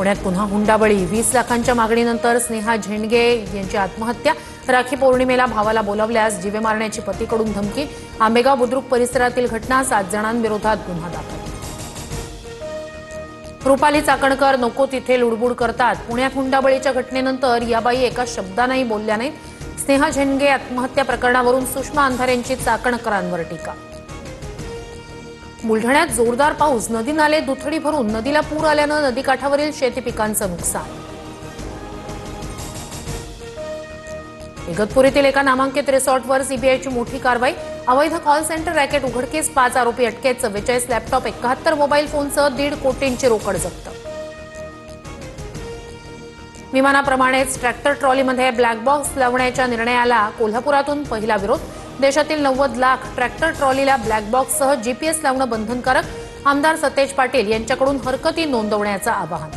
पुण्यात पुन्हा हुंडाबळी 20 लाखांच्या मागणीनंतर स्नेहा झेंडगे यांची आत्महत्या। राखी पौर्णिमेला भावाला बोलावल्यास जीवे मारण्याची पतीकडून धमकी। आंबेगाव बुद्रुक परिसरातील घटना। 7 जणांविरोधात गुन्हा दाखल। रुपाली चाकणकर नको तिथे लुडबुड करतात। पुण्यात हुंडाबळीच्या घटनेनंतर या बाई एका शब्दानेही बोलल्या नाहीत। स्नेहा झेंडगे आत्महत्या प्रकरणावरून सुषमा अंधारेंची चाकणकरांवर टीका। बुलढाण्यात जोरदार पाऊस। नदी नाले दुथडी भरून नदीला पूर आल्यानं नदीकाठावरील शेती पिकांचं नुकसान। इगतपुरीतील एका नामांकित रिसॉर्टवर सीबीआयची मोठी कारवाई। अवैध कॉल सेंटर रॅकेट उघडकीस। 5 आरोपी अटकेत। 44 लॅपटॉप 71 मोबाईल फोनसह 1.5 कोटींची रोकड जप्त। विमानाप्रमाणेच ट्रॅक्टर ट्रॉलीमध्ये ब्लॅक बॉक्स लावण्याच्या निर्णयाला कोल्हापुरातून पहिला विरोध। देशातील 90 लाख ट्रॅक्टर ट्रॉलीला ब्लॅक बॉक्ससह जीपीएस लावणं बंधनकारक। आमदार सतेज पाटील यांच्याकडून हरकती नोंदवण्याचं आवाहन।